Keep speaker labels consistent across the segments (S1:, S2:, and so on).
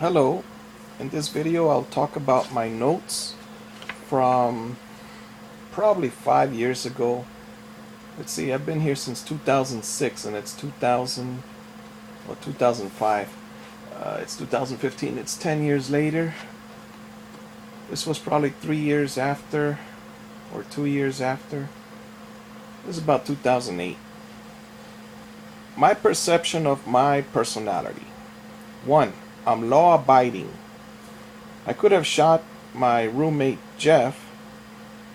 S1: Hello, in this video I'll talk about my notes from probably 5 years ago. Let's see, I've been here since 2006 and it's 2000 or 2005. It's 2015, it's 10 years later. This was probably 3 years after or 2 years after. This is about 2008. My perception of my personality. 1. I'm law abiding. I could have shot my roommate Jeff,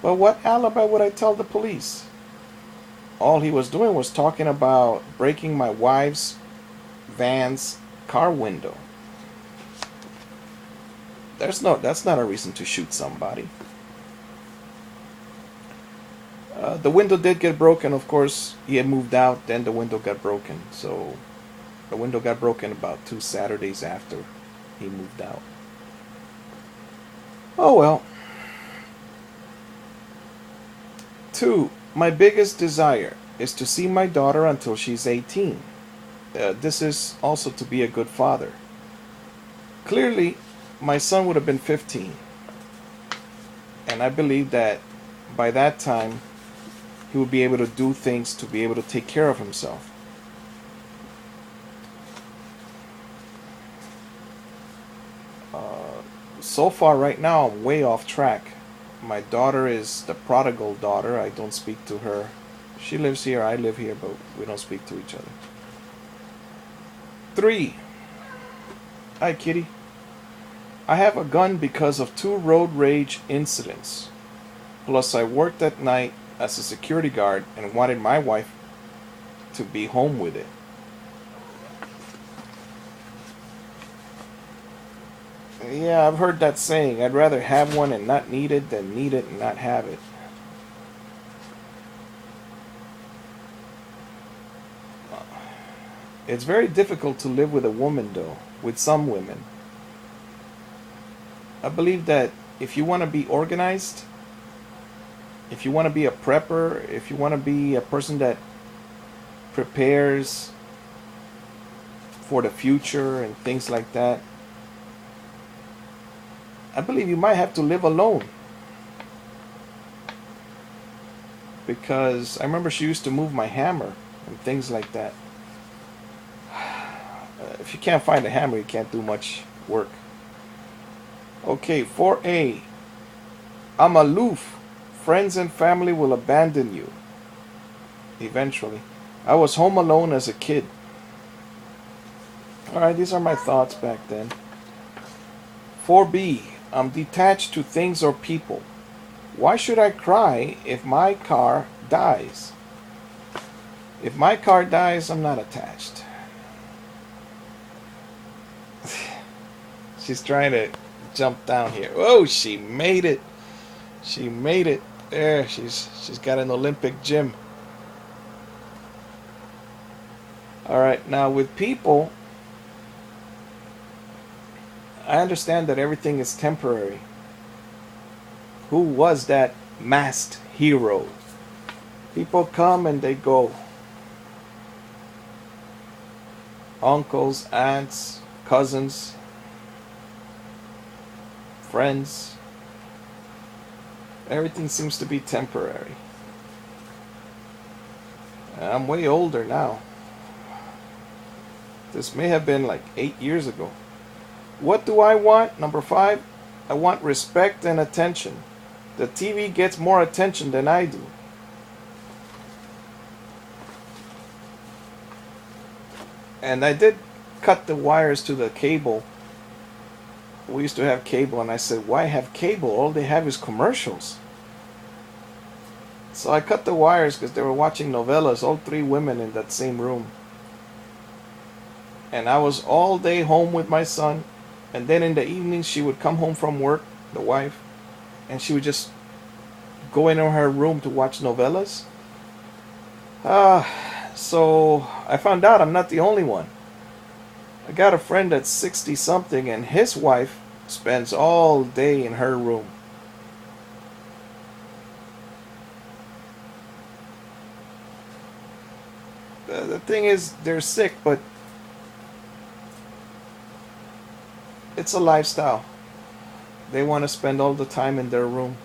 S1: but what alibi would I tell the police? All he was doing was talking about breaking my wife's van's car window. That's not a reason to shoot somebody. The window did get broken, of course. He had moved out, then the window got broken. So the window got broken about 2 Saturdays after he moved out. Oh well. 2. My biggest desire is to see my daughter until she's 18. This is also to be a good father. Clearly, my son would have been 15. And I believe that by that time, he would be able to do things to be able to take care of himself. So far, right now, I'm way off track. My daughter is the prodigal daughter. I don't speak to her. She lives here, I live here, but we don't speak to each other. 3. Hi, kitty. I have a gun because of 2 road rage incidents. Plus, I worked at night as a security guard and wanted my wife to be home with it. Yeah, I've heard that saying. I'd rather have one and not need it than need it and not have it. It's very difficult to live with a woman, though, with some women. I believe that if you want to be organized, if you want to be a prepper, if you want to be a person that prepares for the future and things like that, I believe you might have to live alone. Because I remember she used to move my hammer and things like that. If you can't find a hammer, you can't do much work. Okay, 4A. I'm aloof. Friends and family will abandon you. Eventually. I was home alone as a kid. Alright, these are my thoughts back then. 4B. I'm detached to things or people. Why should I cry if my car dies? If my car dies, I'm not attached. She's trying to jump down here. Oh, she made it. She made it. There, she's got an Olympic gym. Alright, now with people, I understand that everything is temporary. Who was that masked hero? People come and they go. Uncles, aunts, cousins, friends. Everything seems to be temporary. I'm way older now. This may have been like 8 years ago. What do I want? Number 5, I want respect and attention. The TV gets more attention than I do. And I did cut the wires to the cable. We used to have cable, and I said, why have cable? All they have is commercials. So I cut the wires because they were watching novellas, all 3 women in that same room. And I was all day home with my son. And then in the evenings, she would come home from work, the wife, and she would just go into her room to watch novellas. So I found out I'm not the only one. I got a friend that's 60 something, and his wife spends all day in her room. The thing is, they're sick, but It's a lifestyle. They want to spend all the time in their room.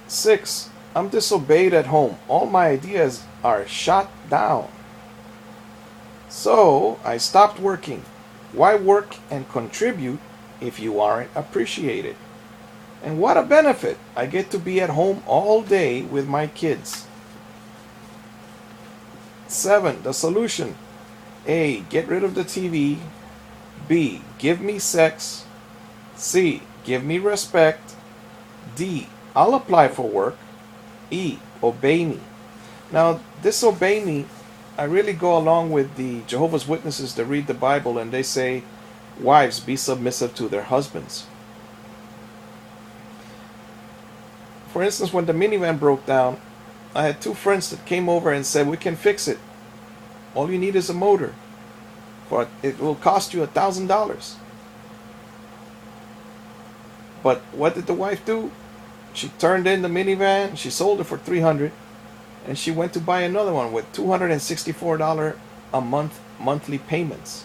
S1: Six, I'm disobeyed at home. All my ideas are shot down. So I stopped working. Why work and contribute if you aren't appreciated? And what a benefit! I get to be at home all day with my kids. 7. The solution: A. Get rid of the TV. B. Give me sex. C. Give me respect. D. I'll apply for work. E. Obey me. Now, disobey me, I really go along with the Jehovah's Witnesses that read the Bible and they say, wives, be submissive to their husbands. For instance, when the minivan broke down, I had two friends that came over and said, we can fix it. All you need is a motor. But it will cost you $1,000. But what did the wife do? She turned in the minivan, she sold it for $300, and she went to buy another one with $264 a month monthly payments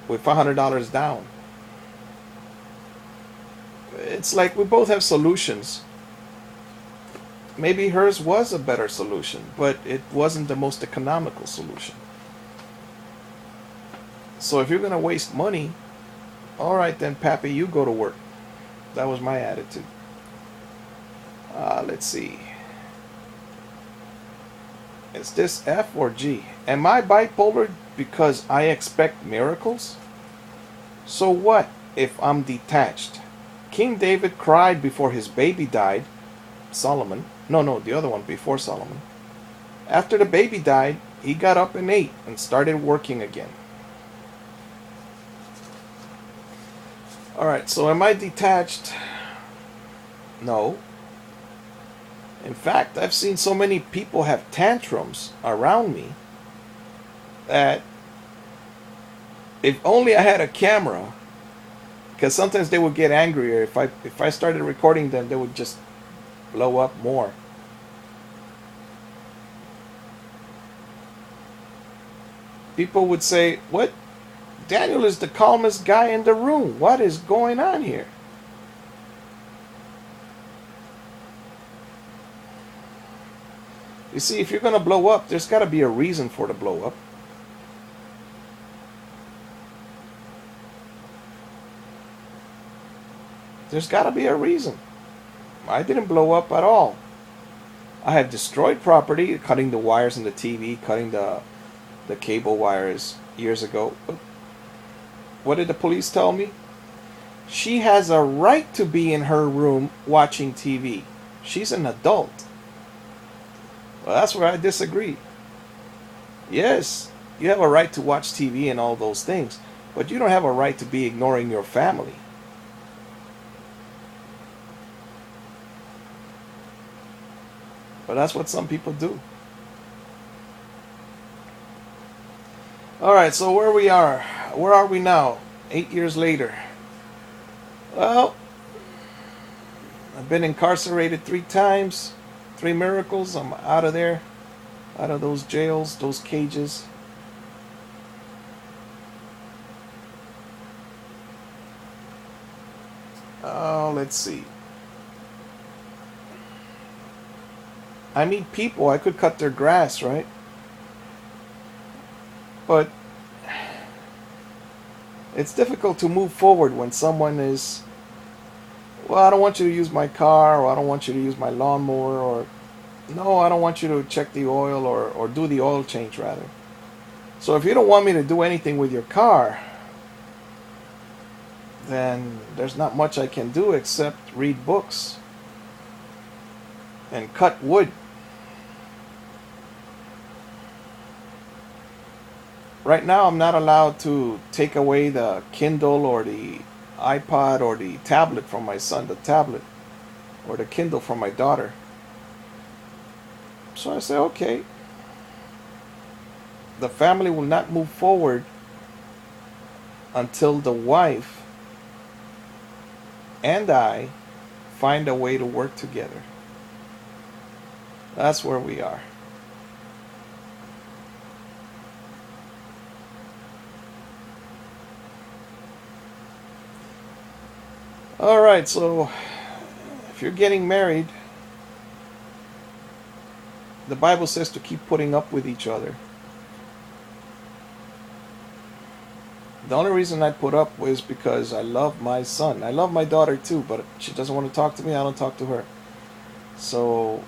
S1: with $500 down. It's like we both have solutions. Maybe hers was a better solution, but it wasn't the most economical solution. So if you're going to waste money, all right then, Pappy, you go to work. That was my attitude. Let's see. Is this F or G? Am I bipolar because I expect miracles? So what if I'm detached? King David cried before his baby died. Solomon. No, the other one before Solomon. After the baby died, he got up and ate and started working again. Alright, so am I detached? No. In fact, I've seen so many people have tantrums around me that if only I had a camera, because sometimes they would get angrier. If I started recording them, they would just blow up more. People would say, what? Daniel is the calmest guy in the room. What is going on here? You see, if you're going to blow up, there's got to be a reason for the blow up. There's got to be a reason. I didn't blow up at all. I have destroyed property, cutting the wires in the TV, cutting the cable wires years ago. What did the police tell me? She has a right to be in her room watching TV. She's an adult. Well, that's where I disagree. Yes, you have a right to watch TV and all those things, but you don't have a right to be ignoring your family. But that's what some people do. Alright, so where are we now? 8 years later. Well, I've been incarcerated 3 times. 3 miracles. I'm out of there. Out of those jails, those cages. Oh, let's see. I need people. I could cut their grass, right? But it's difficult to move forward when someone is, well, I don't want you to use my car, or I don't want you to use my lawnmower, or no, I don't want you to check the oil or do the oil change, rather. So if you don't want me to do anything with your car, then there's not much I can do except read books and cut wood. Right now, I'm not allowed to take away the Kindle or the iPod or the tablet from my son, the tablet, or the Kindle from my daughter. So I say, okay. The family will not move forward until the wife and I find a way to work together. That's where we are. All right, so if you're getting married, the Bible says to keep putting up with each other. The only reason I put up was because I love my son. I love my daughter too, but she doesn't want to talk to me. I don't talk to her. So,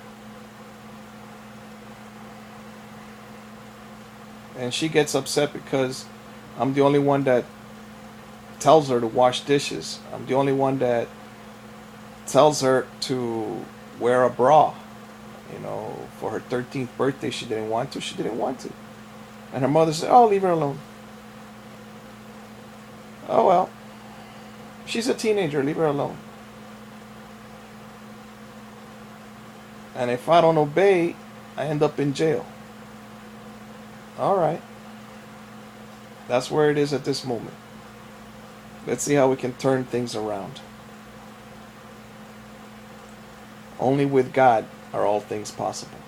S1: and she gets upset because I'm the only one that tells her to wash dishes. I'm the only one that tells her to wear a bra. You know, for her 13th birthday, she didn't want to. She didn't want to. And her mother said, "Oh, leave her alone." Oh well, she's a teenager. Leave her alone. And if I don't obey, I end up in jail. All right. That's where it is at this moment. Let's see how we can turn things around. Only with God are all things possible.